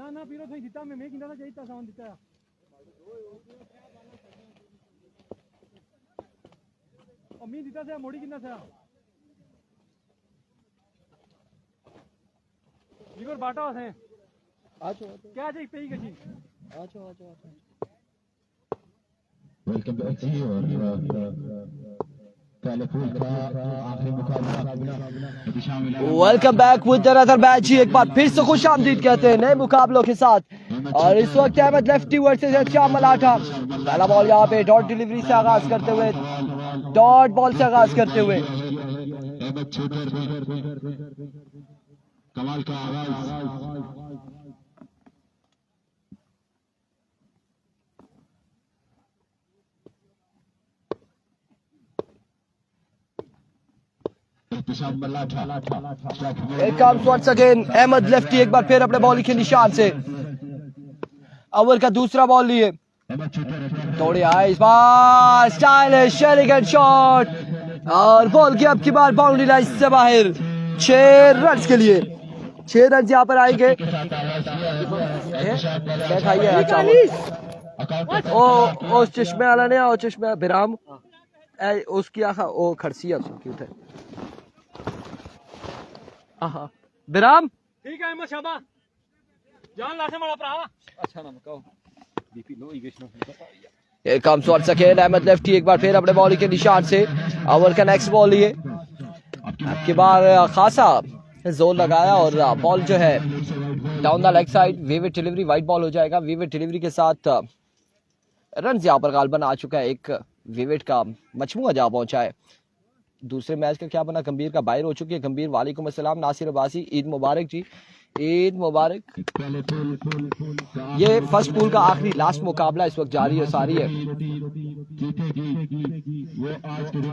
ना पीरो थई दिता मैं किंदा सा चाहिता सावन दिता अम्मी दिता से मोड़ी किंदा सा इवर बाटा है आचो क्या चाहिए पेई कजी आचो वेलकम बैक जी और welcome back with another match. एक बार फिर से खुश आमदीद कहते हैं नए मुकाबलों के साथ। और इस वक्त अहमद लेफ्टी वर्सेस श्याम मलाठा। पहला बॉल यहाँ पे डॉट डिलीवरी से आगाज करते हुए, डॉट बॉल से आगाज करते हुए कमाल का आगाज अहमद लेफ्टी एक बार फिर अपने बॉलिंग के निशान से ओवर का दूसरा बॉल लिए थोड़ी इस बार स्टाइलिश एलिगेंट शॉट और बॉल की अब की बार बाउंड्री लाइन से बाहर। 6 रन के लिए 6 रन यहाँ पर आएंगे। ओ चश्मे वाला ने ओ चश्मे बिराम उसकी आखा ओ खड़सी क्यूट है बिराम ठीक है मशाबा जान लासे मारा भरा अच्छा ना मकाओ बीपी लो ही विष्णु Here comes once again Ahmed lefty एक बार फिर अपने बॉलिंग के निशान से ओवर का नेक्स्ट बॉल लिए आपकी बार खासा जोर लगाया और बॉल जो है down the leg side vivid delivery wide ball हो जाएगा। विविड डिलीवरी के साथ रन यहाँ पर गालबन आ चुका है। एक विविड का मजमुआ जहाँ पहुंचा है। दूसरे मैच का क्या बना, गंभीर का बाहर हो चुकी है। गंभीर वालेकुम अस्सलाम, नासिर अब्बासी ईद मुबारक जी, ईद मुबारक। ये फर्स्ट पूल का आखिरी लास्ट मुकाबला इस वक्त जारी है सारी है।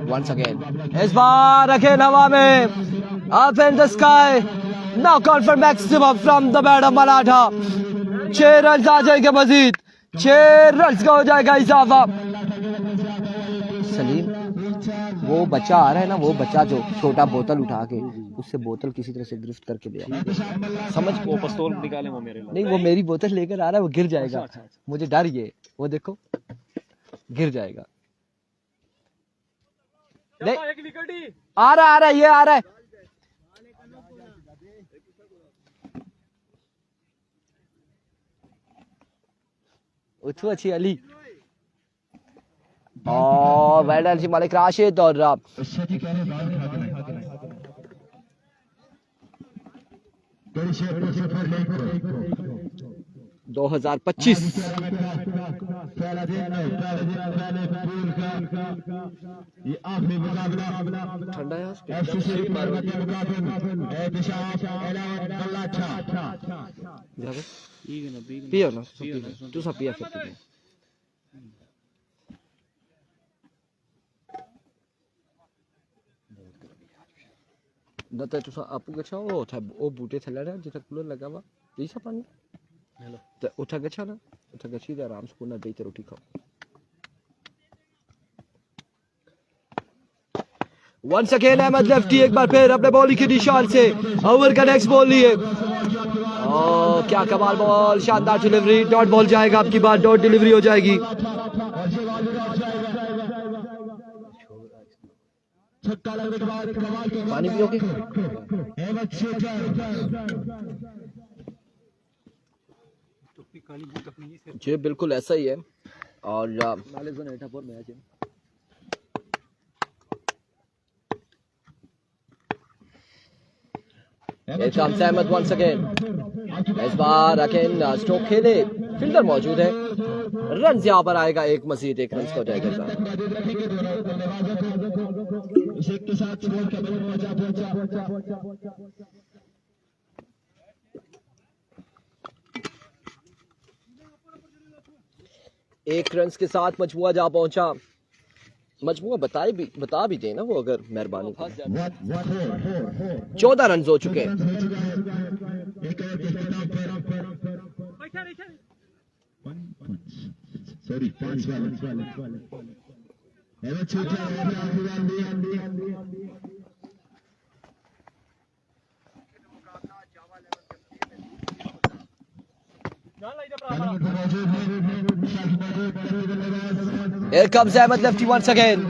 वंस अगेन इस बार अगेन हवा में up in the sky knock out for maximum from the bat of Malatha. 6 run आ जाएंगे मजीद, 6 रन का हो जाएगा इजाफा। सलीम वो बच्चा आ रहा है ना, वो बच्चा जो छोटा बोतल उठा के उससे बोतल किसी तरह से गिरफ्त करके ले समझ वो पिस्तौल निकाले वो मेरे नहीं, वो मेरी बोतल लेकर आ रहा है, वो गिर जाएगा। अच्छा। मुझे डर ये वो देखो गिर जाएगा। नहीं एक विकेट ही आ रहा है ये आ रहा है। उठो अच्छी अली और वेल जी मालिक राशिद और 2025 ठंडा है पियो ना तू सब पिया फिर दत्ता तुसा आपू गच्छा ओ था ओ बूटे थल्ले ना जिथे कूलर लगा हुआ पी सा पानी हेलो तो उठा गच्छा ना उठा गच्छी दे आराम से कोना बेच रोटी खाओ। वंस अगेन अहमद लेफ्टी एक बार फिर अपने बॉलिंग के निशान से ओवर का नेक्स्ट बॉल लिए। क्या कमाल बॉल, शानदार डिलीवरी, डॉट बॉल जाएगा आपकी बार, डॉट डिलीवरी हो जाएगी। पानी पियोगे? जी बिल्कुल ऐसा ही है। और अहमद वंस अगेन इस बार अगेन स्ट्रोक खेले, फील्डर मौजूद है। रन यहाँ पर आएगा एक मजीद, एक रन हो जाएगा। एक रन के साथ मजमुआ जा पहुंचा। मजमुआ बता भी देना वो अगर मेहरबानी। 14 रन हो चुके हैं। जान लाई दे भरा Here comes Ahmed lefty once again.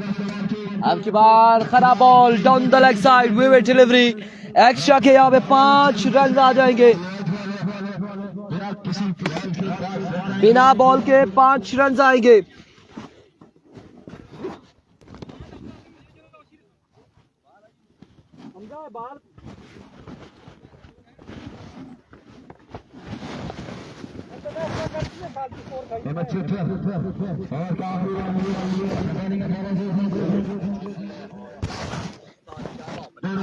अब की बार खराब ball down the leg side, vivid delivery. Extra के यहाँ पे 5 रन आ जाएंगे। बिना बॉल के 5 रन आएंगे। बाल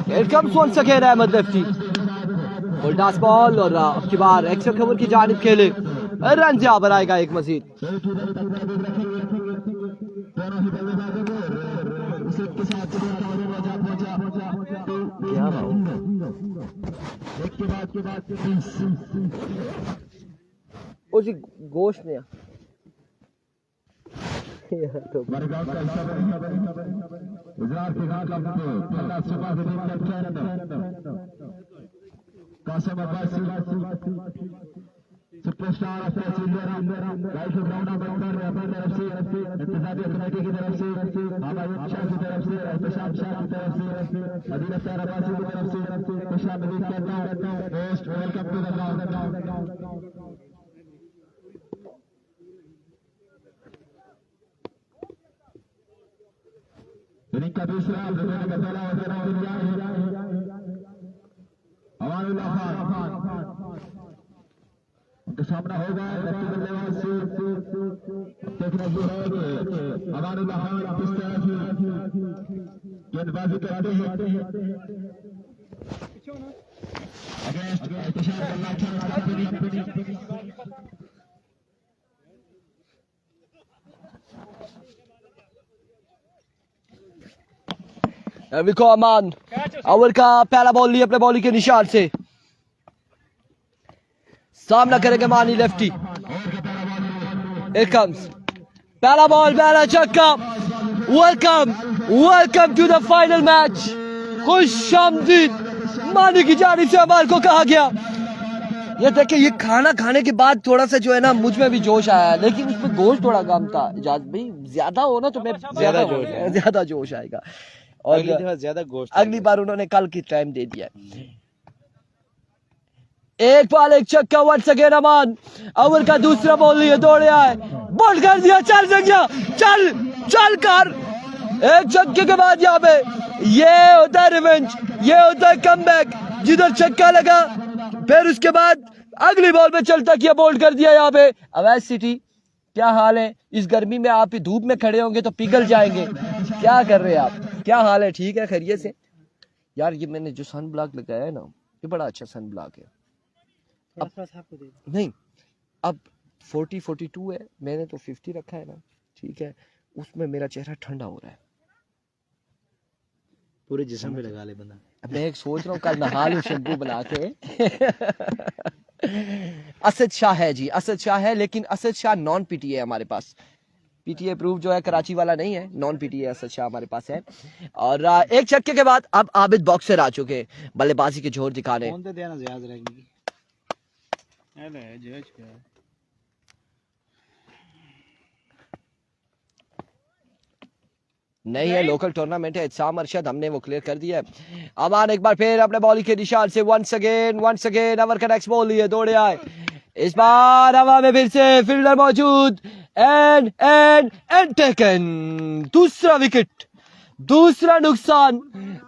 Here comes once again Ahmed lefty. Full toss ball और अब की बार एक्स्ट्रा कवर की जानिब खेले। रन यहाँ पर आएगा एक मजीद। क्या उसी गोश्त ने सुपरस्टार राइट ग्राउंड बंदर अपनी तरफ से इंतजामी कमेटी की तरफ से हमारे शाह की तरफ से पेशाब शाह की तरफ से अदील अख्तर अब्बासी की तरफ से पेशाब नवीद करता हूं most welcome to the ground. Inning का दूसरा का पहला अमानुल्लाह खान उनका सामना होगा लेफ्टी बल्लेबाज से देखना ये है कि अमानुल्लाह खान किस तरह की गेंदबाजी करते हैं अगेंस्ट एहतशाम अल्लाह खान विको अमान ओवर का पहला बॉल लिया अपने बॉलिंग के निशान से। सामना करेंगे मानी लेफ्टी। Here comes पहला बॉल, पहला छक्का। Welcome to the final match. खुशामदीद मानी की जानिब से अमान को कहा गया। ये देखिए, ये खाना खाने के बाद थोड़ा सा जो है ना मुझ में भी जोश आया, लेकिन उसमें गोश्त थोड़ा कम था। इजाज़त भाई ज्यादा हो ना तो मैं ज्यादा जोश आएगा। और ज्यादा गोश्त, अगली बार उन्होंने कल की टाइम दे दिया। एक बॉल एक छक्का वंस अगेन अमान। ओवर का दूसरा बॉल लिए दौड़े आए, बॉल कर दिया। चल संख्या, चल कर। एक छक्के के बाद यहाँ पे ये होता है रिवेंज, ये होता है कमबैक। जिधर छक्का लगा फिर उसके बाद अगली बॉल पे चलता किया, बोल्ड कर दिया यहाँ पे। अवैध सिटी क्या हाल है? इस गर्मी में आप धूप में खड़े होंगे तो पिघल जाएंगे। क्या कर रहे हैं आप? क्या हाल है? ठीक है, खैरियत से? यार ये मैंने जो सन ब्लॉक लगाया है ना, ये बड़ा अच्छा सन ब्लॉक है। अब नहीं, अब 40-42 है, मैंने तो 50 रखा है ना, ठीक है। उसमें मेरा चेहरा ठंडा हो रहा है। पूरे जिस्म पे लगा ले बंदा। मैं एक सोच रहा हूँ कल नहा लूं शैम्पू बना के। असद शाह है जी, असद शाह है, लेकिन असद शाह नॉन पीटीए हमारे पास। पीटीए अप्रूव जो है कराची वाला नहीं है, नॉन पीटीए असद शाह हमारे पास है। और एक छक्के के बाद अब आबिद बॉक्सर आ चुके हैं बल्लेबाजी के जोर दिखाने। कौन दे देना ज़्यादा रहेगी? अरे जज क्या नहीं है, लोकल टूर्नामेंट है। इत्साम अरशद हमने वो क्लियर कर दिया है। अमान एक बार फिर अपने बॉलिंग के निशान से वंस अगेन ओवर का नेक्स्ट बॉल लिए दौड़े आए। इस बार हवा में फिर से फील्डर मौजूद। And taken. दूसरा विकेट, दूसरा नुकसान।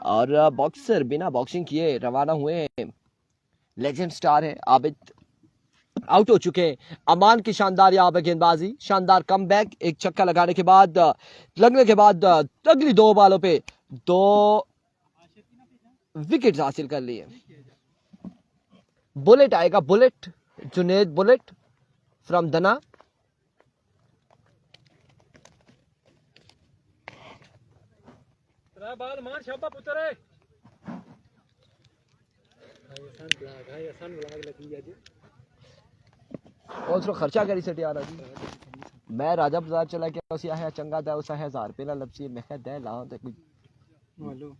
और बॉक्सर बिना बॉक्सिंग किए रवाना हुए। लेजेंड स्टार है आबिद, आउट हो चुके हैं। अमान की शानदार यहाँ पे गेंदबाजी, शानदार कमबैक। एक छक्का लगने के बाद अगली 2 बॉलों पे 2 विकेट हासिल कर लिए। बुलेट आएगा, बुलेट जुनेद बुलेट फ्रॉम दना। बाल मार शाबा पुत्र है। और उसको खर्चा करी से आ रहा जी। मैं राजा बाजार चला के उसी है चंगा दा उसा है 1000 रुपए ला लपसी मैं कह दे लाओ ते कोई मालूम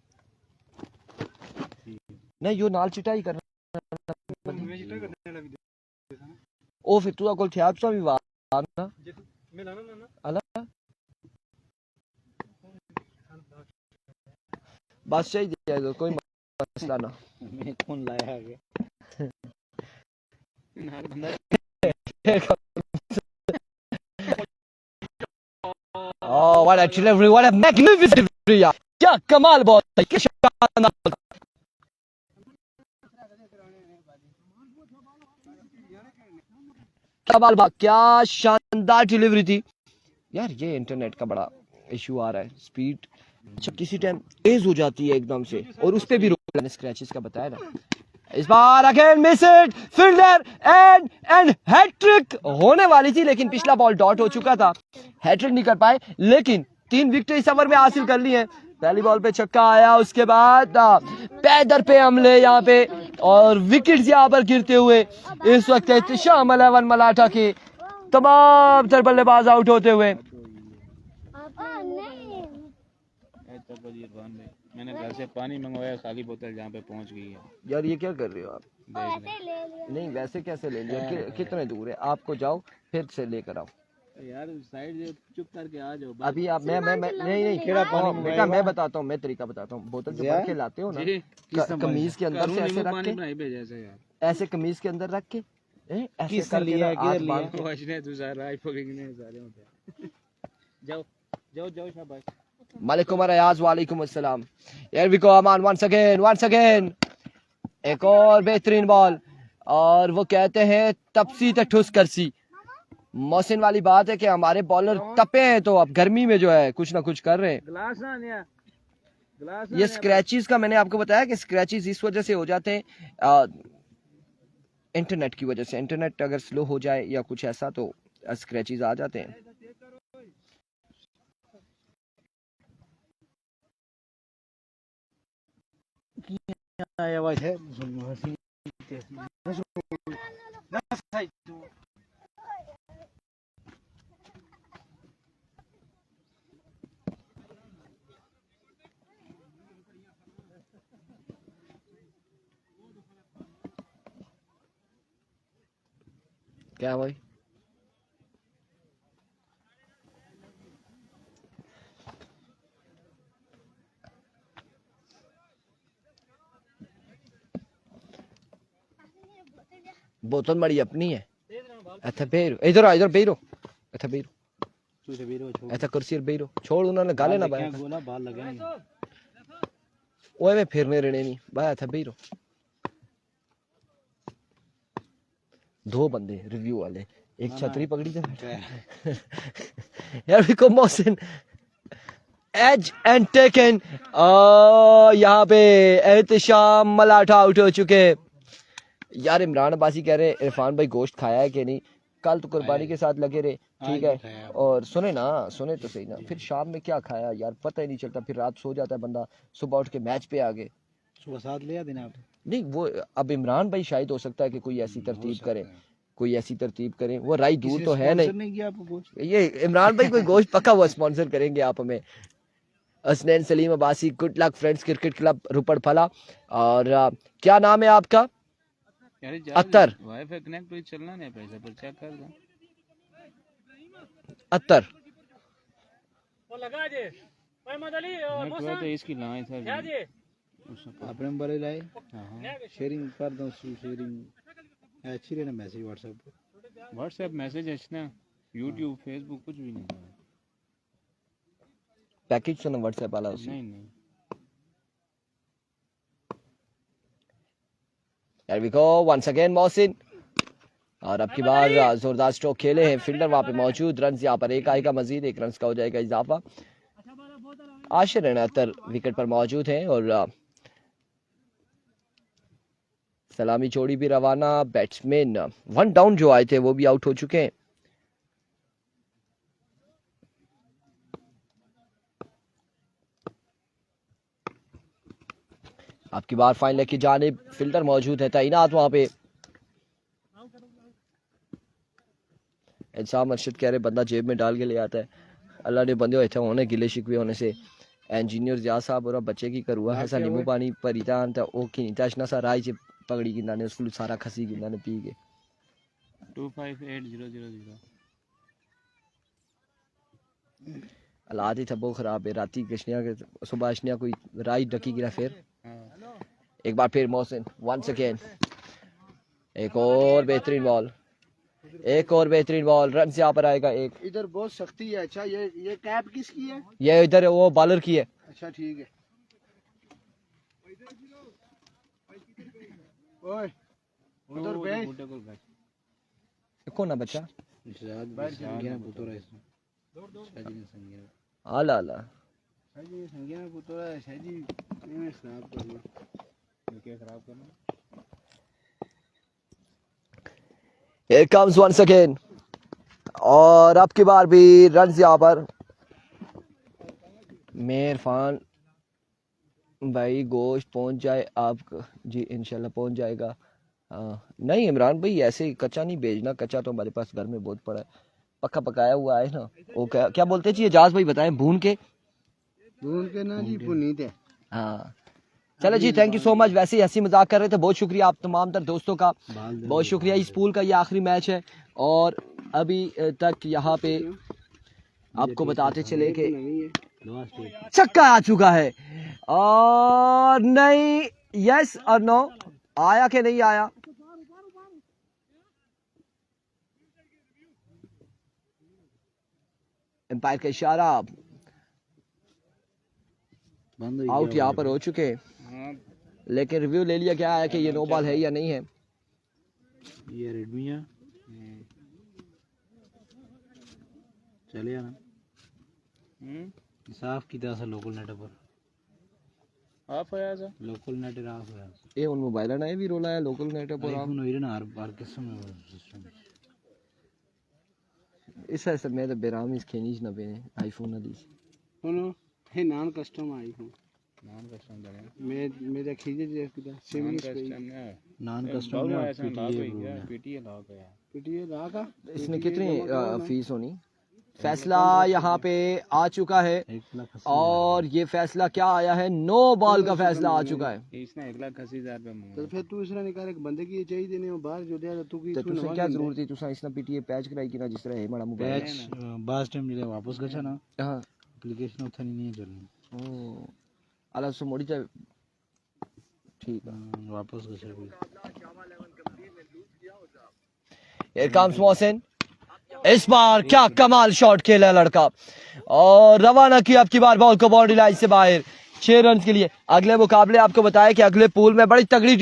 नहीं, यो नाल चिटाई करना ओ फिर तू कोल थिया तो भी वार ना मिलाना ना अला बस चाहिए तो कोई मसला ना मैं कौन लाया आगे ना बंदा Oh, what a delivery! What a magnificent delivery! यार क्या कमाल बॉल है क्या शानदार बॉल। क्या शानदार डिलीवरी थी यार। ये इंटरनेट का बड़ा इशू आ रहा है, स्पीड किसी टाइम तेज हो जाती है एकदम से और उस पे भी रोक मैंने स्क्रैचेस का बताया ना। इस बार again miss it fielder and hat trick होने वाली थी लेकिन पिछला बॉल डॉट हो चुका था, हैट्रिक नहीं कर पाए लेकिन 3 विकेट इस ओवर में हासिल कर ली है। पहली बॉल पे छक्का आया, उसके बाद पैदर पे हमले यहाँ पे और विकेट्स यहाँ पर गिरते हुए इस वक्त एहतशाम 11 मलाठा के तमाम तर बल्लेबाज आउट होते हुए। मैंने घर से पानी मंगवाया, खाली बोतल जहाँ पे पहुँच गई है। यार ये क्या कर रहे हो आप? देख ले। नहीं वैसे कैसे ले लिया कितने दूर है आपको, जाओ फिर से लेकर आओ यार साइड से चुप करके आ जाओ। अभी आप मैं नहीं खेड़ा पानी बेटा मैं बताता हूँ, मैं तरीका बताता हूँ। बोतल जो भर के लाते हो ना कमीज के अंदर से ऐसे रख के, जैसे यार ऐसे कमीज के अंदर रख के ऐसे किसने लिया जाओ जाओ जाओ शाबाश। मालिकुम अयाज वालेकुम अस्सलाम। Here we go Aman once again एक और बेहतरीन बॉल और वो कहते हैं तपसी ते ठुस करसी। मौसिन वाली बात है कि हमारे बॉलर तपे हैं तो अब गर्मी में जो है कुछ ना कुछ कर रहे हैं। ग्लास ना लिया ग्लास ये स्क्रैचेस का मैंने आपको बताया कि स्क्रैचेस इस वजह से हो जाते हैं इंटरनेट की वजह से। इंटरनेट अगर स्लो हो जाए या कुछ ऐसा तो स्क्रैचेस आ जाते हैं। आवाज है क्या भाई बोतल मड़ी अपनी है। अच्छा बेरो इधर आ, इधर बेरो अच्छा बेरो ऐसा कुर्सी बेरो छोड़ उन्होंने गाले ना भाई गोला बाल लगाएंगे ओए मैं फिरने रहने नहीं भाई था बेरो। दो बंदे रिव्यू वाले एक छतरी पकड़ी थे यार विको मोहसिन एज एंड टेकन। यहाँ पे एहतशाम मलाठा आउट हो चुके। यार इमरान अब्बासी कह रहे इरफान भाई गोश्त खाया है कि नहीं, कल तो कुर्बानी के साथ लगे रहे ठीक है। और सुने तो सही ना, फिर शाम में क्या खाया यार पता ही नहीं चलता, फिर रात सो जाता है बंदा, सुबह उठ के मैच पे आ गए। सुबह साथ ले देना आप नहीं वो अब इमरान भाई शायद हो सकता है कि कोई ऐसी तरतीब करें, कोई ऐसी तरतीब करें। वो राई दूर तो है नहीं ये इमरान भाई कोई गोश्त पक्का वो स्पॉन्सर करेंगे आप हमें। Hasnain Salim Abbasi good luck friends cricket club Ropar फला। और क्या नाम है आपका? अत्तर वाईफाई कनेक्ट तो चलना नहीं पैसा पर चेक कर दो अत्तर वो लगा जे मोहम्मद अली और मैं तो इसकी लाए था क्या जे अपने बड़े लाए शेयरिंग कर दो शेयरिंग अच्छी रहना मैसेज व्हाट्सएप मैसेज है ना यूट्यूब फेसबुक कुछ भी नहीं है पैकेज तो ना व्हाट्सएप वाला उसमें नहीं Here we go once again Mohsin. और अब की बार जोरदार स्ट्रोक खेले हैं फील्डर वहां पे मौजूद। रन यहाँ पर एक आएगा मजीद, एक रन का हो जाएगा इजाफा। आशिर रन अतर विकेट पर मौजूद हैं और सलामी छोड़ी भी रवाना। बैट्समैन 1 डाउन जो आए थे वो भी आउट हो चुके हैं। आपकी बार फाइनल की जानिब फील्डर मौजूद है तैनात वहां पे। इंसान मर्शद कह रहे बंदा जेब में डाल के ले आता है। अल्लाह ने बंदे होते होने गिले शिकवे होने से इंजीनियर जिया साहब और बच्चे की करुआ है सा नींबू पानी परिता ओ की नीता सा राय से पगड़ी गिंदा ने उसको सारा खसी गिंदा ने पी के 258000। हालात ही थब्बो खराब है राती गशनिया के सुबह अशनिया कोई राइट रखी गिरा फिर एक बार फिर मोहसिन वंस अगेन एक और बेहतरीन बॉल रन से यहाँ पर आएगा एक। इधर बहुत सख्ती है। अच्छा ये कैप किसकी है? ये इधर वो बॉलर की है। अच्छा ठीक है। ओए उधर बैठ। कौन है बच्चा? संगीना पुतरा आला आला संगीना पुतरा शादी में खराब करना। क्या खराब करना? Here comes once again और अब की बार भी रन यहाँ पर। मेहरफान भाई गोश्त पहुंच जाए आप जी इंशाल्लाह पहुंच जाएगा। नहीं इमरान भाई ऐसे ही कच्चा नहीं भेजना, कच्चा तो हमारे पास घर में बहुत पड़ा है, पक्का पकाया हुआ है ना। वो क्या बोलते जी एजाज भाई बताएं? भून के ना जी पुनीत है। हाँ चलो जी थैंक यू सो मच। वैसे ही हंसी मजाक कर रहे थे, बहुत शुक्रिया आप तमाम तर दोस्तों का, बहुत शुक्रिया। इस पूल का ये आखिरी मैच है और अभी तक यहाँ पे आपको बताते चले कि छक्का आ चुका है और नहीं यस और नो आया कि नहीं आया। एम्पायर का इशारा, आउट यहाँ पर हो चुके हैं लेकिन रिव्यू ले लिया क्या है कि ये नो बॉल है या नहीं है। ये रेडमी है चले ना साफ की तरह से लोकल नेट पर ऑफ होया जा लोकल नेट ऑफ होया ये उन मोबाइल ना भी रोला है लोकल नेट पर आप नहीं ना हर किस्म में सिस्टम इस ऐसे में तो बेराम इस खेनीज ना बेने आईफोन ना दी सुनो हे नॉन कस्टम आई हूं नॉन कस्टम दे मेरा खींचे जे किदा सिविल नॉन कस्टम में पीटीए लॉक है पीटीए लॉक है। इसने कितनी फीस होनी? फैसला यहाँ पे आ चुका है और ये फैसला क्या आया है? नो बॉल का फैसला आ चुका है। इसने 1,80,000 रुपए मांगे तो फिर तू इसने निकाल एक बंदे की चाहिए देने बाहर जो दे तू की तो तुसे क्या जरूरत है तुसा इसने पीटीए पैच कराई कि ना जिस तरह है बड़ा मोबाइल पैच बास टाइम ले वापस गया ना हां एप्लीकेशन उठा नहीं चलनी ओ आला सो मोड़ी जा ठीक है वापस गया हियर कम्स मोहसिन। इस बार क्या कमाल शॉट खेला लड़का और रवाना किया अब की बार बॉल को बाउंड्री लाइन से बाहर 6 रन के लिए। अगले मुकाबले आपको बताया कि अगले पूल में बड़ी तगड़ी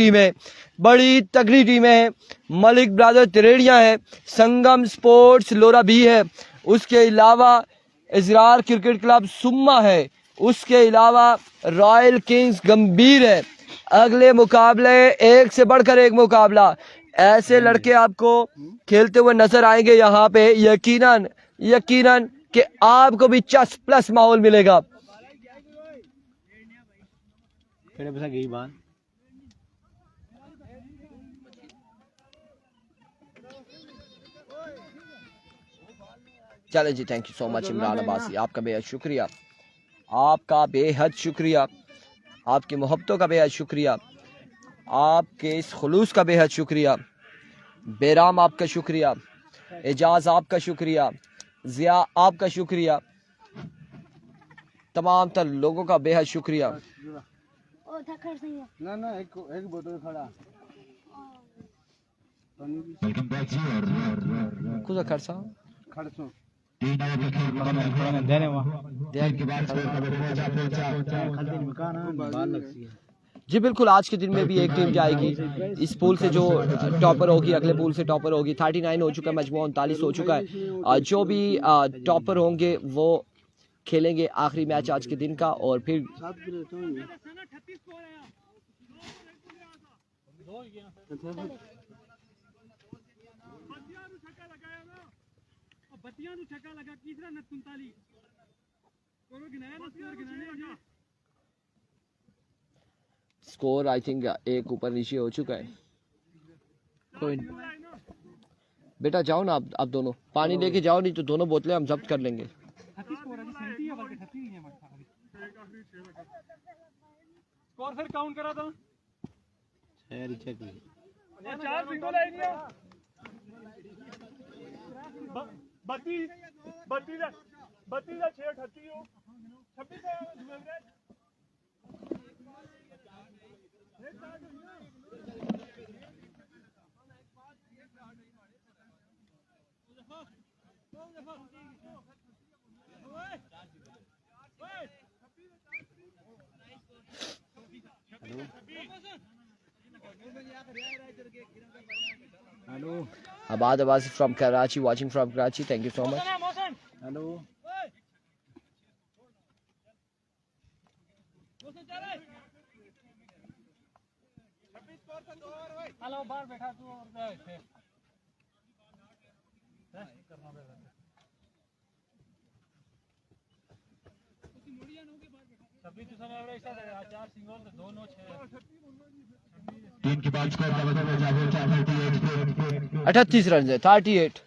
टीम है। मलिक ब्रदर तिरेड़िया है, संगम स्पोर्ट्स लोरा भी है, उसके अलावा इजरार क्रिकेट क्लब सुम्मा है, उसके अलावा रॉयल किंग्स गंभीर है। अगले मुकाबले एक से बढ़कर एक मुकाबला, ऐसे लड़के आपको खेलते हुए नजर आएंगे यहाँ पे। यकीनन कि आपको भी चस प्लस माहौल मिलेगा। फिर पैसा गई बात चले जी thank you so much Imran Abbasi, आपका बेहद शुक्रिया, आपका बेहद शुक्रिया, आपकी मोहब्बतों का बेहद शुक्रिया, आपके इस खुलूस का बेहद शुक्रिया। बेराम आपका शुक्रिया, एजाज आपका शुक्रिया, जिया आपका शुक्रिया, तमाम तर लोगों का बेहद शुक्रिया। ना एक बोतल खड़ा खुदा खरसा खड़सो जी बिल्कुल। आज के दिन में भी एक टीम जाएगी इस पूल से जो टॉपर होगी, अगले पूल से टॉपर होगी। 39 हो चुका है, मजमूआ 39 हो चुका है। जो भी टॉपर होंगे वो खेलेंगे आखिरी मैच आज के दिन का और फिर स्कोर आई थिंक एक ऊपर नीचे हो चुका है। कोई बेटा जाओ ना आप दोनों पानी लेके जाओ, नहीं तो दोनों बोतलें हम जब्त कर लेंगे। स्कोर फिर काउंट करा था खैर चेक 4 सिंगल आई hello Abad Abbasi from Karachi, watching from Karachi. Thank you so much. Hello hello बाहर बैठा तू और गए सभी तो समय ऐसा है 4 सिंगल 2 9 6 तीन के बाद स्कोर का बदल जावे 38 38 रन है 38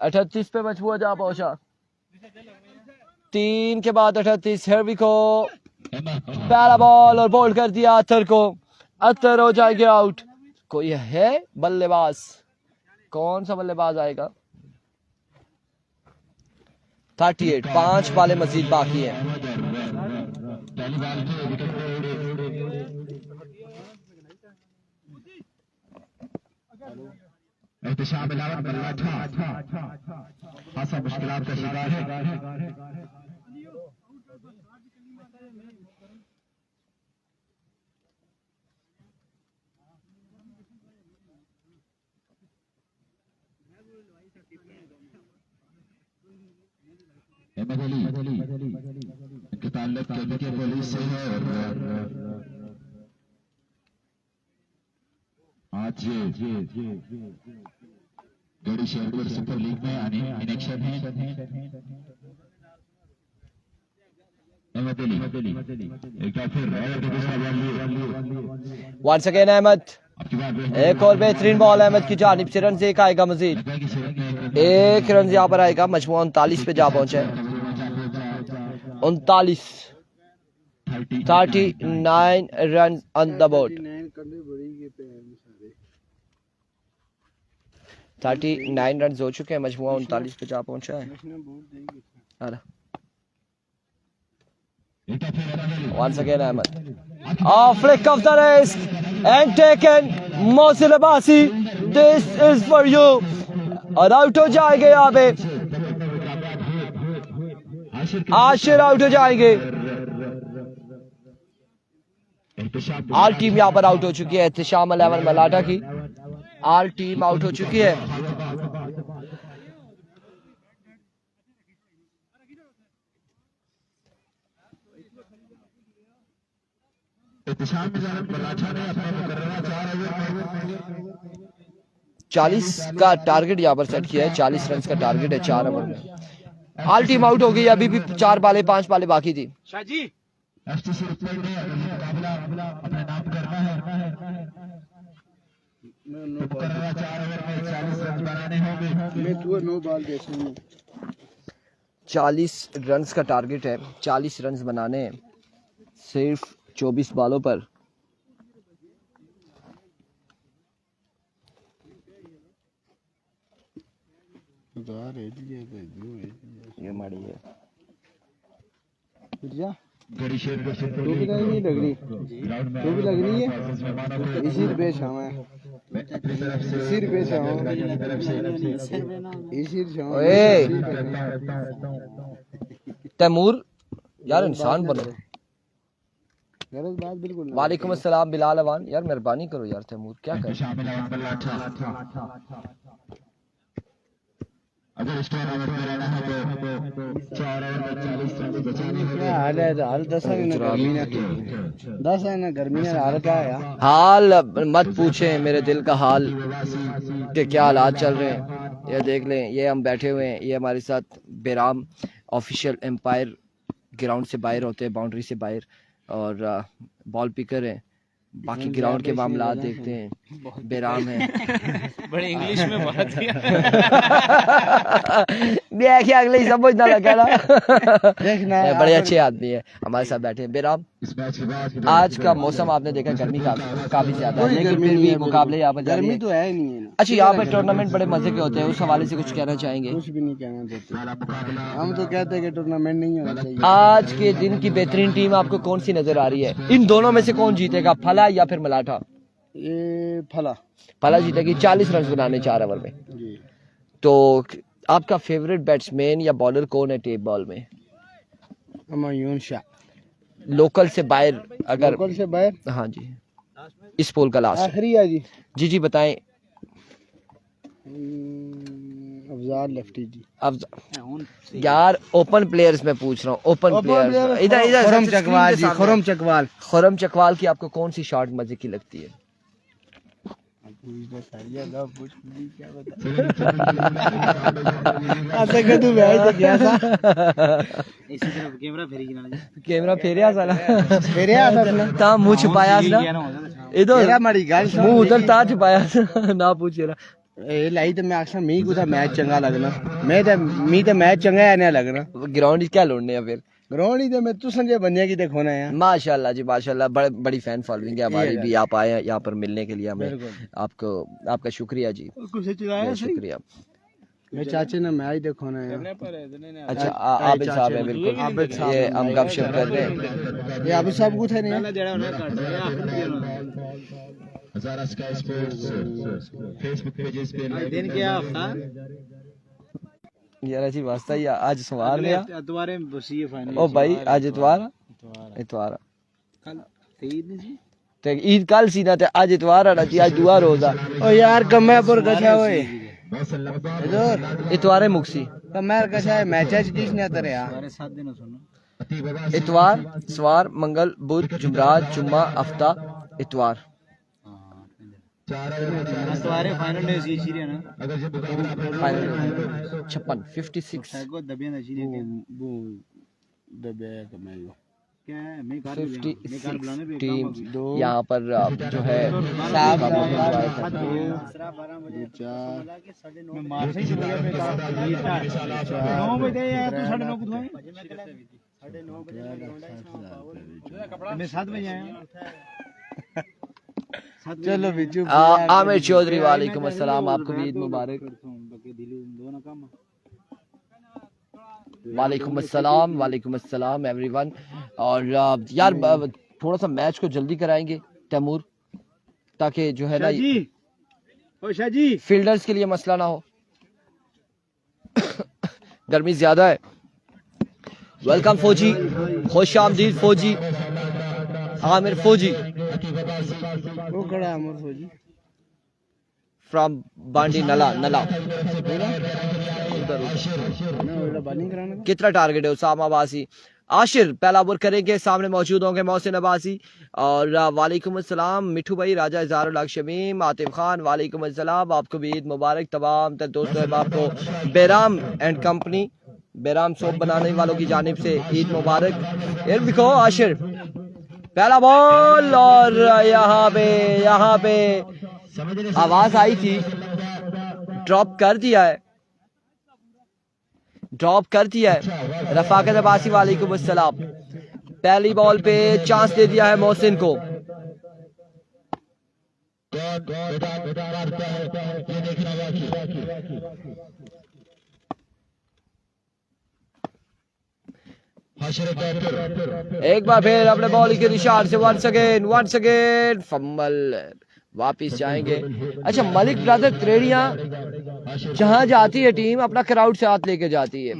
38 पे मजबूर जा पहुंचा 3 के बाद 38 हेरवी को पहला बॉल और बोल्ड कर दिया अतर को अतर हो जाएंगे आउट कोई है बल्लेबाज कौन सा बल्लेबाज आएगा 38 5 बालें मजीद बाकी हैं पहली बाल पे विकेट एहतशाम बिलावल बल्ला था खासा मुश्किलात का शिकार है अहमद अली इनके ताल्लुक के पुलिस से है और आज गढ़ी शेरपुर सुपर लीग में आने इनेक्शन है अहमद अली एक बार फिर दूसरा बॉल वंस अगेन अहमद एक और बेहतरीन बॉल अहमद की जानिब से रन एक आएगा मजीद एक रन यहाँ पर आएगा मजमू 39 पे जा पहुंचे 39 39 run on the board 39 run हो चुके हैं मजमू 39 पे जा पहुंचा है once again Ahmed flick of the wrist and taken Mohsin Abbasi this is for you और आउट हो जाएंगे यहाँ पे आशिर आउट हो जाएंगे आल टीम यहाँ पर आउट हो चुकी है एहतशाम 11 मलाटा की आल टीम आउट हो चुकी है एहतशाम बलाठा ने अपना मुकर्ररा 40 का टारगेट यहाँ पर सेट किया है 40 रन का टारगेट है 4 ओवर में ऑल टीम आउट हो गई अभी भी 4 बालें 5 बालें बाकी थी शाजी एफटीसी रिपोर्ट ने मुकाबला अपने नाम करना है मुकर्ररा 4 ओवर में 40 रन बनाने होंगे मैं तो 9 बॉल जैसे 40 रन का टारगेट है 40 रन बनाने हैं सिर्फ 24 बालों पर ये माड़ी है गड़ी शेर को तो भी नहीं लग रही तो भी लग रही है इसी रुपये शाम है इसी रुपये शाम इसी तैमूर यार इंसान बनो गलत बात बिल्कुल वालेकुम अस्सलाम बिलाल अवान यार मेहरबानी करो यार तैमूर क्या कर अगर स्टोर ओवर में रहना है तो 4 ओवर में 40 रन बचाने होंगे हाल है हाल 10 है ना गर्मी ना 10 है ना गर्मी ना हाल क्या है हाल मत पूछें मेरे दिल का हाल के क्या हालात चल रहे हैं ये देख लें ये हम बैठे हुए हैं ये हमारे साथ बेराम ऑफिशियल एम्पायर ग्राउंड से बाहर होते हैं बाउंड्री से बाहर और बॉल पिकर हैं बाकी ग्राउंड के मामला देखते हैं बेराम है बड़े इंग्लिश में बात किया देखिए अगले ही समझना लगा ना। देखना बड़े अच्छे आदमी है हमारे साथ बैठे हैं। बेराम, इस मैच के बाद आज का मौसम आपने देखा गर्मी काफी ज्यादा है, लेकिन फिर भी मुकाबले यहाँ पर जारी गर्मी है। तो है ही नहीं है ना। अच्छा, यहाँ पे टूर्नामेंट बड़े मजे के होते हैं, उस हवाले से कुछ कहना चाहेंगे? कुछ भी नहीं कहना चाहते, हम तो कहते हैं कि टूर्नामेंट नहीं होना चाहिए। आज के दिन की बेहतरीन टीम आपको कौन सी नजर आ रही है? इन दोनों में से कौन जीतेगा, फला या फिर मलाठा? ये फला फला जीतेगी 40 रन बनाने 4 ओवर में। जी। तो आपका फेवरेट बैट्समैन या बॉलर कौन है टेप बॉल में? हुमायूं शाह। लोकल से बाहर अगर? लोकल से बाहर, हाँ जी, इस पोल का लास्ट। आखिरी है जी। जी बताएं। अफजाल लेफ्टी जी। अब यार ओपन प्लेयर्स में पूछ रहा हूँ, ओपन प्लेयर्स। इधर खुरम चकवाल जी, खुरम चकवाल। खुरम चकवाल की आपको कौन सी शॉट मजे की लगती है? कैमरा फेरिया साला ता मुंह छुपाया ना, इधर मुंह उधर ता छुपाया ना पूछ रहा। ए लाई तो मैं आखसा मी कुछ मैच चंगा लगना, मी तो मैच चंगा है ना लगना। ग्राउंड क्या लोड़ने हैं फिर? ग्राउंड ही तो मैं तू संजय बनिया की देखो ना यार। माशाल्लाह जी माशाल्लाह, बड़ी फैन फॉलोइंग है हमारी भी। आप आए यहाँ पर मिलने के लिए, हमें आपका शुक्रिया जी, शुक्रिया। मैं चाचे ने मैच देखो ना यार। अच्छा आबिद साहब है, बिल्कुल ये हम गपशप कर रहे हैं। ये आबिद साहब कुछ है नहीं हजारा स्काई स्पोर्ट्स फेसबुक पेजेस पे दिन क्या हफ्ता यार अच्छी वास्ता ही आज सवार लिया दोबारा बसी है फाइनल। ओ भाई आज इतवार कल ईद नहीं सी ते ईद कल सी ना, ते आज इतवार आना चाहिए, आज दुआ रोजा। ओ यार कमेपुर कछा होए इधर इतवारे मुक्सी कमेर कछा है मैच किस ने तेरे यार। सारे 7 दिन सुनो, इतवार सवार मंगल बुध जुमरात जुम्मा हफ्ता इतवार। तुम्हारे फाइनल डे सी सीरी है ना। फाइनल 56 को दबिया ना सीरी के वो दबिया कमेलो क्या है। मैं कार 56 टीम यहाँ पर जो है साहब 12 से शुरू है 9 बजे यार, तू 9:30 को धोए 9:30 मैं 7 बजे आया। चलो बिजू आमिर चौधरी वालेकुम अस्सलाम, आपको भी ईद मुबारक। वालेकुम अस्सलाम एवरीवन। और यार थोड़ा सा मैच को जल्दी कराएंगे तैमूर, ताकि जो है ना फील्डर्स के लिए मसला ना हो। गर्मी ज्यादा है। वेलकम फौजी, खुश आमदीद फौजी, आमिर फौजी वो खड़ा अमर फौजी फ्रॉम बांडी नला। कितना टारगेट है उसामा अब्बासी? आशिर पहला ओवर करेंगे, सामने मौजूद होंगे मोहसिन अब्बासी। और वालेकुम अस्सलाम मिठू भाई, राजा इज़ारुल हक शमीम, आतिफ खान वालेकुम अस्सलाम, आपको भी ईद मुबारक। तमाम दोस्तों अहबाब को बेराम एंड कंपनी, बेराम सोप बनाने वालों की जानिब से ईद मुबारक। ये देखो आशिर पहला बॉल, और यहाँ पे आवाज आई थी, ड्रॉप कर दिया है रफाकत अब्बासी वालेकुम अस्सलाम। पहली बॉल पे चांस दे दिया है मोहसिन को। एक बार फिर अपने बॉलिंग के निशान से वंस अगेन फम्बल, वापिस जाएंगे। अच्छा मलिक ब्रदर त्रेड़ियां जहां जाती है टीम अपना क्राउड साथ लेके जाती है,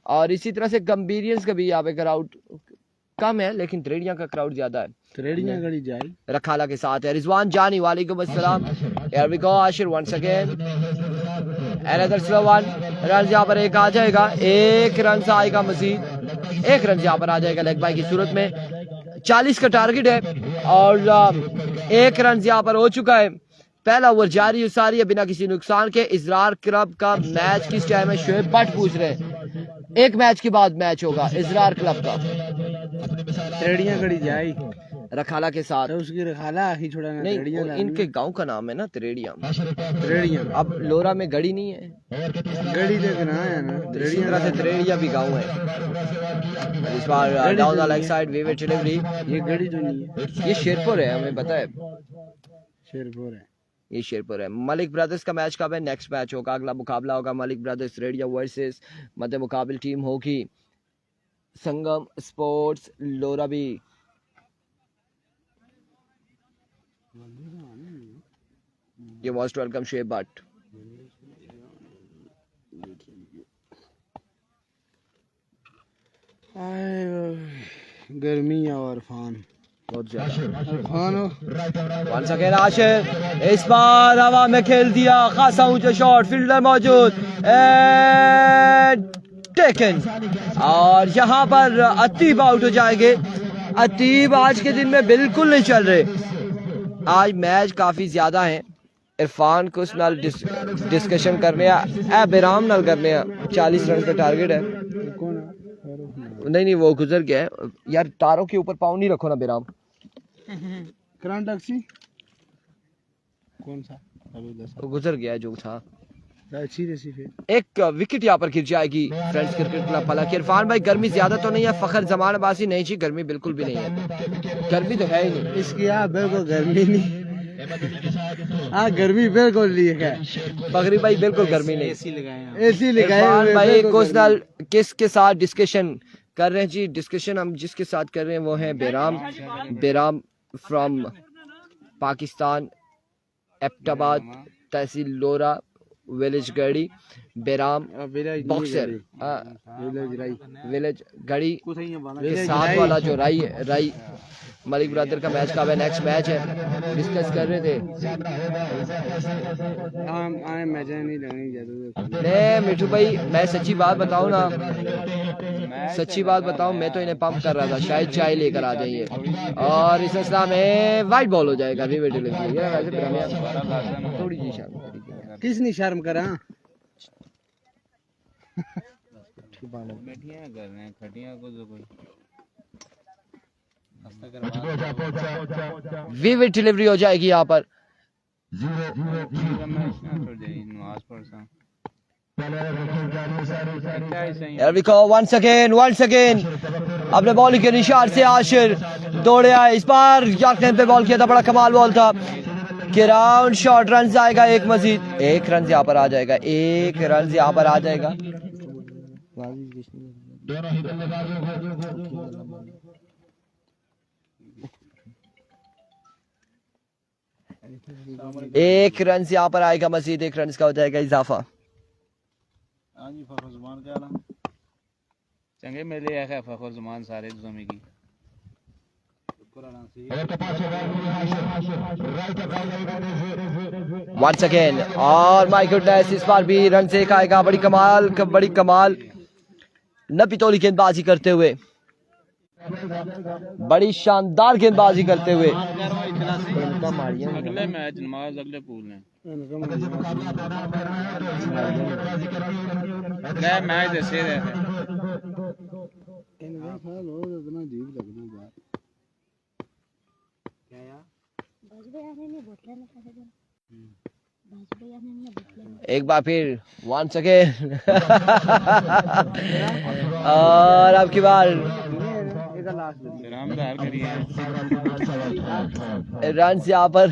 और इसी तरह से गंभीरियंस का भी यहाँ पे क्राउड कम है, लेकिन त्रेड़ियां का क्राउड ज्यादा है। त्रेड़ियां गड़ी जाए रखाला के साथ है रिजवान जानी वालेकुम अस्सलाम। Here we go Ashir once again, another slow one. Run यहाँ पर एक आ जाएगा, एक रन से आएगा मजीद, एक रन यहाँ पर आ जाएगा लेग बाय की सूरत में। 40 का टारगेट है और एक रन यहाँ पर हो चुका है। पहला ओवर जारी सारी है बिना किसी नुकसान के। इजरार क्लब का मैच किस टाइम है, शोएब भट्ट पूछ रहे हैं। एक मैच के बाद मैच होगा इजरार क्लब का। त्रेड़ियां गड़ी जाए रखाला के साथ। तो उसकी रखाला आखी छोड़ा ना नहीं, त्रेड़ियां वो इनके गांव का नाम है ना त्रेड़िया। त्रेड़ियां अब लोरा में गढ़ी नहीं है, गड़ी लेके ना है ना इसी तरह से त्रेड़िया भी गांव है। इस बार down the leg side vivid delivery. ये गड़ी तो नहीं है, ये शेरपुर है, हमें पता है शेरपुर है। ये शेरपुर है। मलिक ब्रदर्स का मैच कब है? नेक्स्ट मैच होगा, अगला मुकाबला होगा मलिक ब्रदर्स रेडिया वर्सेस मध्य मुकाबिल टीम होगी संगम स्पोर्ट्स लोराबी। ये मोस्ट वेलकम शेब बट गर्मी और फान बहुत ज्यादा। फान हो वंस अगेन आशिर इस बार हवा में खेल दिया, खासा ऊंचा शॉट, फील्डर मौजूद एंड टेकन। और यहाँ पर अतीब आउट हो जाएंगे। अतीब आज के दिन में बिल्कुल नहीं चल रहे। आज मैच काफी ज्यादा है। इरफान कुछ नाल डिस्कशन करने आ बेराम नाल करने आ। 40 रन का टारगेट है। नहीं वो गुजर गया है यार। तारों के ऊपर पाँव नहीं रखो ना बेराम। करंट टैक्सी कौन सा वो गुजर गया है जो था। अच्छी रेसी फिर एक विकेट यहाँ पर गिर जाएगी फ्रेंड्स क्रिकेट क्लब। हालांकि इरफान भाई गर्मी ज्यादा तो नहीं है, फखर जमानबाजी नहीं जी, गर्मी बिल्कुल भी नहीं है। गर्मी तो है ही नहीं इसकी बिल्कुल गर्मी नहीं। हाँ गर्मी बिल्कुल नहीं है। फखरी भाई बिल्कुल गर्मी नहीं। एसी लगाए इरफान भाई कुछ नाल किसके साथ डिस्कशन कर रहे हैं जी? डिस्कशन हम जिसके साथ कर रहे हैं वो है बेराम फ्रॉम पाकिस्तान, एबटाबाद, तहसील Lora, village Garhi, Beram boxer village Garhi के साथ वाला जो राई मलिक ब्रदर का मैच का नेक्स्ट मैच है, डिस्कस कर रहे थे। नहीं मिठू भाई मैं सच्ची बात बताऊं ना, सच्ची बात बताऊं, मैं तो इन्हें पंप कर रहा था शायद चाय लेकर आ जाइए। और इस अवस्था में वाइट बॉल हो जाएगा। थोड़ी जी शर्म किसने शर्म करा? विविड डिलीवरी हो जाएगी यहाँ पर। once again अपने बॉलिंग के निशान से आशिर दौड़े आए। इस बार यॉर्कर पे बॉल किया था, बड़ा कमाल बॉल था। ग्राउंड शॉट, रन आएगा एक मजीद, एक रन यहाँ पर आ जाएगा, एक रन यहाँ पर आ जाएगा। एक रन यहाँ पर आएगा मजीद, एक रन का हो जाएगा इजाफा। चंगे मेले है फखर जुमान सारे जमी की once again और माय गुडनेस इस बार भी रन से एक आएगा। बड़ी कमाल नबी तोली गेंदबाजी करते हुए, बड़ी शानदार गेंदबाजी करते हुए। अगले मैच नमाज अगले पूल में नया मैच ऐसे एक बार फिर once again और अब की बार रन यहाँ पर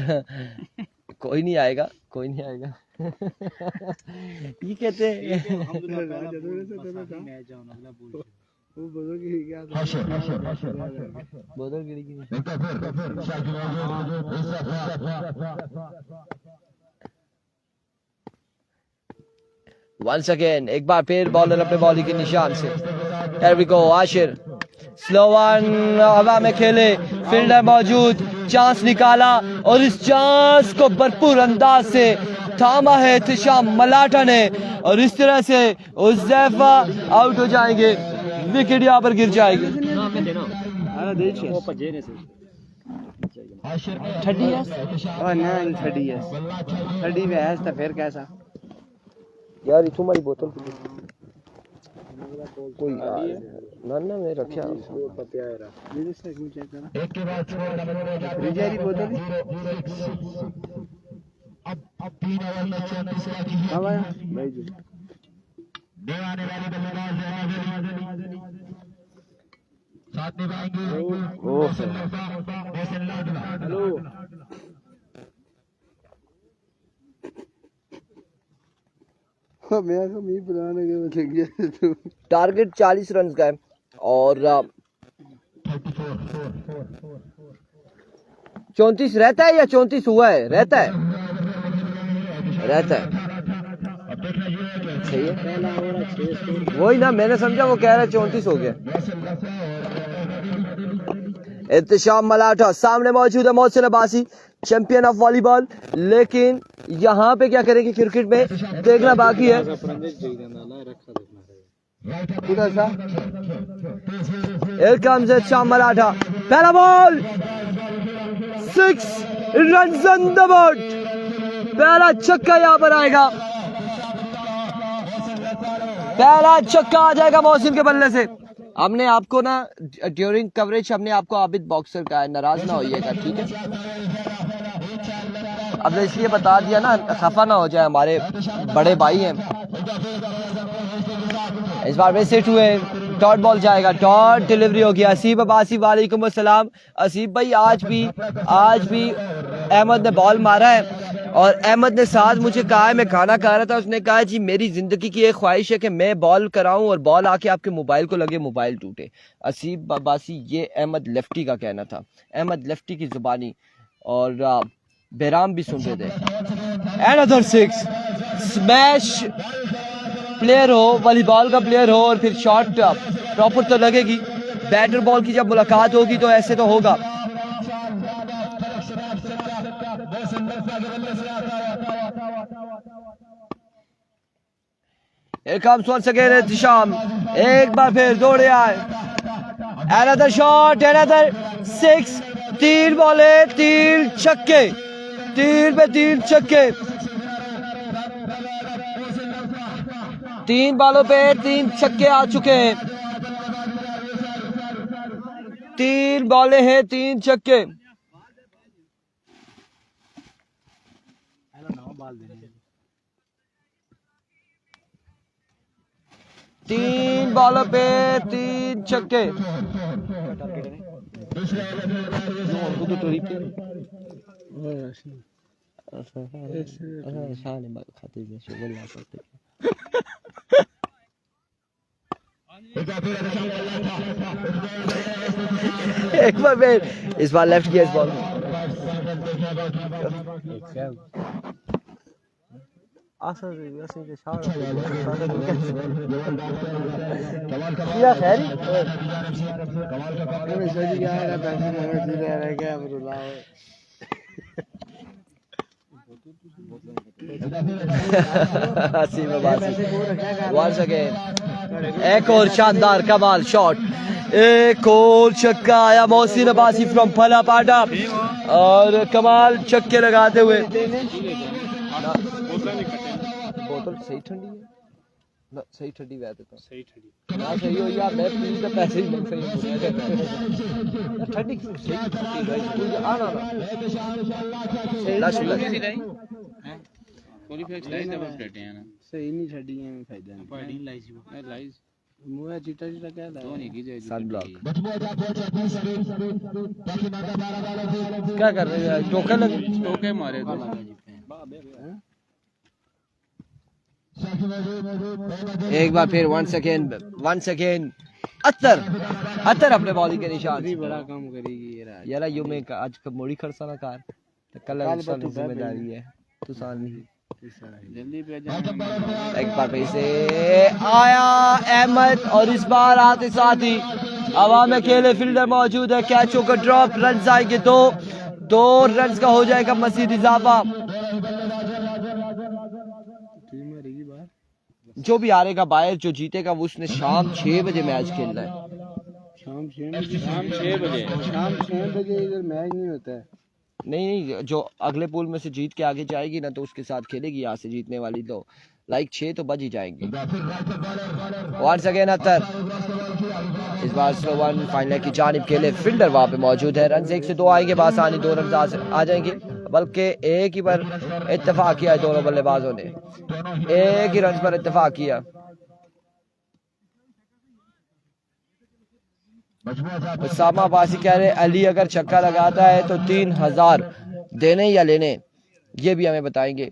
कोई नहीं आएगा। ये कहते once again एक बार फिर बॉलर अपने बॉलिंग के निशान से। Here we go, Ashir slow one हवा में खेले, फील्डर मौजूद, चांस निकाला और इस चांस को भरपूर अंदाज से थामा है इत्तिशाम मलाटा ने। और इस तरह से उज़ैफा आउट हो जाएंगे, विकेट यहाँ पर गिर जाएगी। यार तुम्हारी बोतल कोई ना ना मैं रखा एक के बाद रिजारी बोतल अब 3 ओवर में 34 रन की कब आया भाई जी देवाने वाले बल्लेबाज साथ निभाएंगे हेलो मैं को मी बुलाने के बच गया तो टारगेट 40 रन का है और 34 रहता है या 34 हुआ है? रहता है सही है। वही ना मैंने समझा वो कह रहा है 34 हो गया। इत्तिशाम मलाठा सामने मौजूद है, Mohsin Abbasi champion of volleyball, लेकिन यहाँ पे क्या करेंगे क्रिकेट में देखना बाकी है। Here comes इत्तिशाम मलाठा, पहला ball 6 runs on the board, पहला छक्का यहाँ पर आएगा, पहला छक्का आ जाएगा मोहसिन के बल्ले से। हमने आपको ना ड्यूरिंग कवरेज हमने आपको आबिद बॉक्सर का है, नाराज ना होइएगा ठीक है। अब इसलिए बता दिया ना, खफा ना हो जाए, हमारे बड़े भाई हैं। इस बार वे सेट हुए, डॉट बॉल जाएगा, डॉट डिलीवरी हो गया। असीब अब्बासी वालेकुम अस्सलाम। असीब भाई आज भी अहमद ने बॉल मारा है और अहमद ने साथ मुझे कहा है, मैं खाना खा रहा था, उसने कहा जी मेरी जिंदगी की एक ख्वाहिश है कि मैं बॉल कराऊं और बॉल आके आपके मोबाइल को लगे, मोबाइल टूटे। असीब अब्बासी ये अहमद लेफ्टी का कहना था, अहमद लेफ्टी की जुबानी, और बेराम भी सुन रहे थे। Another 6 स्मैश प्लेयर हो, वॉलीबॉल का प्लेयर हो और फिर शॉट प्रॉपर तो लगेगी। बैटर बॉल की जब मुलाकात होगी तो ऐसे तो होगा। Here comes once again इत्तिशाम, एक बार फिर दौड़े आए। Another shot, another 6, 3 बॉले 3 छक्के, 3 पे 3 छक्के, 3 बॉलों पे 3 छक्के आ चुके हैं। 3 बॉले हैं 3 छक्के। तीन बॉलों पे 3 छक्के। एक बार फिर इस बार लेफ्ट किया इस बॉल एक और शानदार कमाल शॉट, एक और छक्का आया मोहसिन अब्बासी फ्रॉम फला पाटा और कमाल छक्के लगाते हुए। बोतल सही ठंडी है ना, सही ठंडी वैसे तो सही ठंडी ना सही हो यार, मैं पी तो पैसे ही नहीं सही ठंडी सही आना ना सही नहीं छड़ी है, फायदा नहीं पड़ी लाइज मुंह चिट्टा चिट्टा क्या था, तो नहीं की जाए सन ब्लॉक क्या कर रहे हैं, टोके मारे तो एक बार फिर वन सेकेंड अत्तर अपने बॉलिंग के निशान बड़ा काम करेगी यार यू में आज कब मोड़ी खरसा ना कार तो कल जिम्मेदारी है तू साल नहीं जल्दी पे एक बार फिर से आया अहमद और इस बार आते साथ ही हवा में खेले फील्डर मौजूद है, कैचों का ड्रॉप, रन आएंगे 2 रन का हो जाएगा मजीद इजाफा। जो भी हारेगा बाहर, जो जीतेगा वो उसने शाम 6 बजे मैच खेलना है। शाम 6 बजे इधर मैच नहीं होता है। नहीं, जो अगले पूल में से जीत के आगे जाएगी ना तो उसके साथ खेलेगी, यहाँ से जीतने वाली तो लाइक 6 तो बज ही जाएंगे। वंस अगेन अतर, इस बार स्लो वन फाइनल की जानिब खेले, फील्डर वहां पे मौजूद है। रन 1 से 2 आएंगे, बासानी 2 रन आ जाएंगे, बल्कि एक ही पर इत्तेफाक किया है दोनों बल्लेबाजों ने, एक ही रन पर इत्तेफाक किया। उसामा अब्बासी कह रहे अली अगर छक्का लगाता है तो 3000 देने या लेने, ये भी हमें बताएंगे।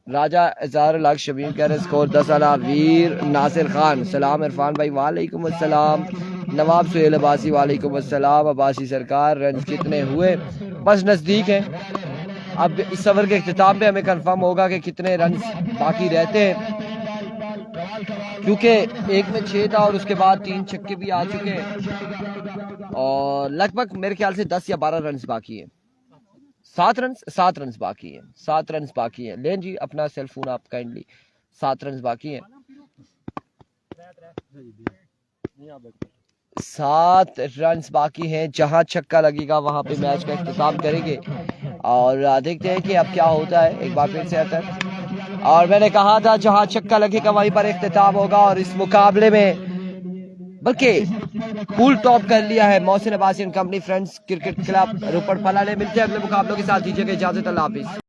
राजा इजार लाख शबीर कह रहे स्कोर 10 आला। वीर नासिर खान सलाम, इरफान भाई वालेकुम अस्सलाम, नवाब सुहेल अब्बासी वालेकुम अस्सलाम। अब्बासी सरकार रन कितने हुए? बस नजदीक है, अब इस ओवर के इख्तिताम पे हमें कंफर्म होगा कि कितने रन बाकी रहते हैं, क्योंकि एक में 6 था और उसके बाद 3 छक्के भी आ चुके हैं और लगभग मेरे ख्याल से 10 या 12 रन बाकी है। 7 रन बाकी है, 7 रन बाकी है। लें जी अपना सेल फोन आप काइंडली, 7 रन बाकी हैं, 7 रन बाकी हैं। जहां छक्का लगेगा वहां पे मैच का इख्तिताम करेंगे और देखते हैं कि अब क्या होता है। एक बार फिर से आता है और मैंने कहा था जहां छक्का लगेगा वहीं पर इख्तिताम होगा और इस मुकाबले में बल्कि पूल टॉप कर लिया है Mohsin Abbasi and company friends cricket club Ropar पला ने। मिलते हैं अगले मुकाबलों के साथ, दीजिएगा इजाजत, अल्लाह हाफिज।